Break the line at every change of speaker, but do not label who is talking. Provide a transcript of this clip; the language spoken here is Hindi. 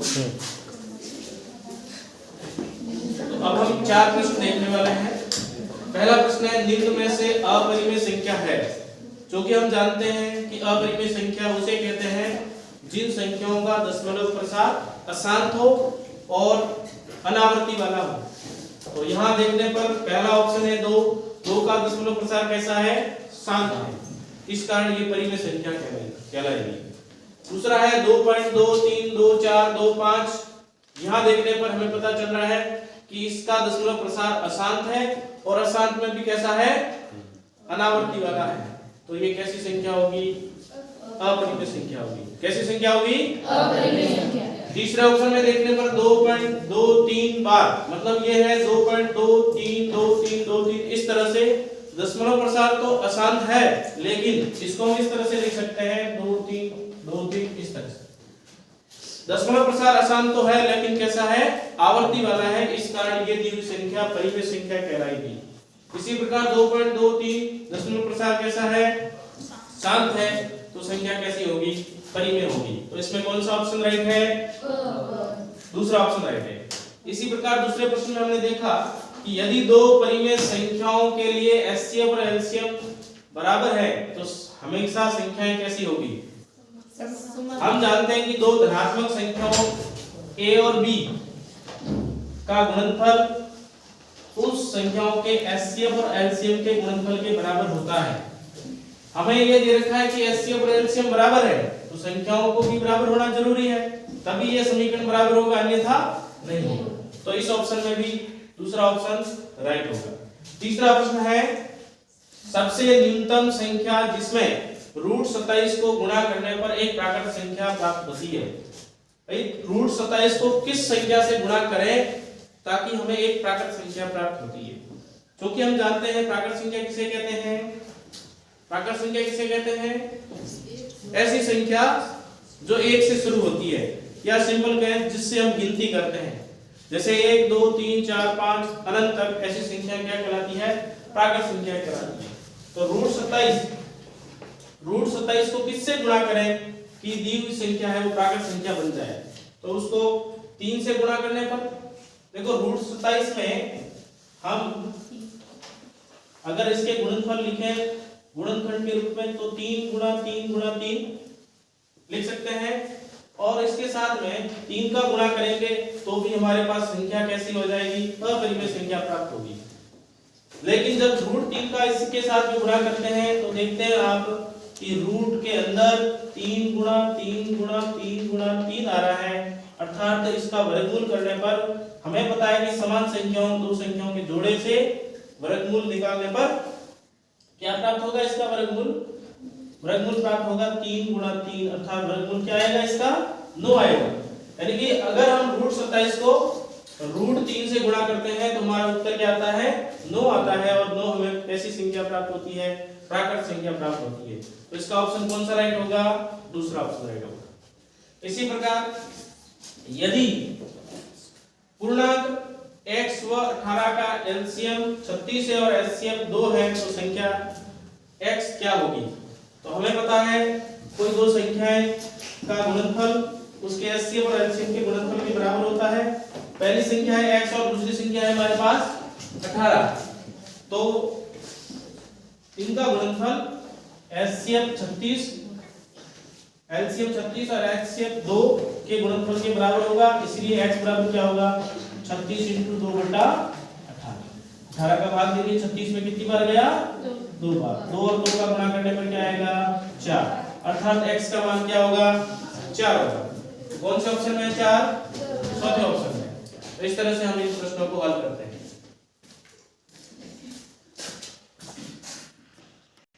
तो अब हम 4 प्रश्न देखने वाले हैं। पहला प्रश्न है, निम्न में से अपरिमेय संख्या है। जो कि हम जानते हैं कि अपरिमेय संख्या उसे कहते हैं जिन संख्याओं का दशमलव प्रसार अशांत हो और अनावर्ती वाला हो। तो यहाँ देखने पर पहला ऑप्शन है 2, 2 का दशमलव प्रसार कैसा है? शांत है, इस कारण ये परिमेय संख्या कहलाएगी। दूसरा है 2.2, 3, 2, 4, 2, 5। यहाँ देखने पर हमें पता चल रहा है कि इसका दशमलव प्रसार अशांत है और अशांत में भी कैसा है? अनावर्ती वाला है। तो ये कैसी संख्या होगी? अपरिमेय संख्या होगी। कैसी संख्या होगी?
अपरिमेय संख्या।
तीसरे ऑप्शन में देखने पर 2.23 बार, मतलब ये है 2.23, 23, 23। इस तरह से दशमलव प्रसार तो अशांत है, लेकिन इसको हम इस तरह से लिख सकते हैं 2, 3, 2, 3 इस तरह से। दशमलव प्रसार अशांत तो है, लेकिन कैसा है? आवर्ती वाला है, इस कारण ये दी हुई संख्या परिमेय संख्या कहलाएगी। इसी प्रकार 2.23 दशमलव प्रसार कैसा है? शांत है, तो संख्या कैसी होगी? परिमेय होगी। तो इसमें कौन सा ऑप्शन राइट है? दूसरा ऑप्शन राइट है। इसी प्रकार दूसरे प्रश्न में हमने देखा कि यदि दो परिमेय संख्याओं के लिए एचसीएफ और एलसीएम बराबर है तो हमेशा संख्याएं कैसी होगी? हम जानते हैं कि दो धनात्मक संख्याओं a और b का गुणनफल उस संख्याओं के एचसीएफ और एलसीएम के गुणनफल के बराबर होता है। हमें ये दे रखा है कि एचसीएफ और एलसीएम बराबर है, तो संख्याओं को भी बराबर होना जरूरी है, तभी ये समीकरण बराबर होगा, अन्यथा नहीं होगा। तो इस ऑप्शन में भी दूसरा ऑप्शन राइट होगा। तीसरा प्रश्न है, सबसे न्यूनतम संख्या जिसमें √27 को गुणा करने पर एक प्राकृत संख्या प्राप्त होती है। भाई √27 को किस संख्या से गुणा करें ताकि हमें एक प्राकृत संख्या प्राप्त होती है? क्योंकि हम जानते हैं प्राकृत संख्या किसे कहते हैं? प्राकृत संख्या किसे कहते हैं? ऐसी संख्या जो 1 से शुरू होती है, या सिंपल कहें जिससे हम गिनती करते हैं, जैसे 1, 2, 3, 4, 5 अनंत तक। ऐसी संख्या क्या कहलाती है? प्राकृत संख्या कहलाती है। तो √27 को किससे गुणा करें कि दी हुई संख्या है वो प्राकृत संख्या बन जाए? तो उसको 3 से गुणा करने पर, देखो √27 में हम अगर इसके गुणनफल लिखें गुणनखंड के रूप में, तो 3 गुणा 3 गुणा 3 लिख सकते हैं, और इसके साथ में 3 का गुणा करेंगे तो भी हमारे पास संख्या कैसी हो जाएगी? अपरिमेय संख्या प्राप्त होगी। लेकिन जब √3 का इसके साथ भी गुणा करते हैं तो देखते हैं आप कि रूट के अंदर 3 गुणा 3 गुणा 3 गुणा 3 आ रहा है, अर्थात इसका वर्गमूल करने पर हमें पता है कि समान संख्याओं दो संख्याओं के जोड़े से वर्गमूल निकालने पर क्या प्राप्त होगा? इसका वर्गमूल प्राप्त होगा 3 गुणा 3, अर्थात वर्गमूल क्या आएगा? इसका 9 आएगा। यानी कि अगर हम √27 को √3 से गुणा करते हैं तो हमारा उत्तर क्या आता है? 9 आता है, और 9 हमें कैसी संख्या प्राप्त होती है? प्राकृत संख्या प्राप्त होती है। तो इसका ऑप्शन कौन सा राइट होगा? दूसरा ऑप्शन राइट होगा। इसी प्रकार यदि पूर्णांक x व 18 का एलसीएम 36 है और एचसीएफ 2 है तो संख्या x क्या होगी? तो हमें पता है कोई दो संख्याएं का गुणनफल उसके एचसीएफ और एलसीएम के गुणनफल के बराबर होता है। पहली संख्या है x और दूसरी संख्या है हमारे पास 18, तो इनका गुणनफल एचसीएफ 36 एलसीएम 36 और एचसीएफ 2 के गुणनफल के बराबर होगा, इसलिए x बराबर क्या होगा? 36 × 2/18। 18 का भाग देखिए 36 में कितनी बार गया? 2 बार। 2 और 2 का गुणा करने पर क्या आएगा? 4, अर्थात x का मान क्या होगा? 4 होगा। कौन से ऑप्शन में है 4? चौथे ऑप्शन में। तो इस तरह से हम इन प्रश्नों को हल करते हैं।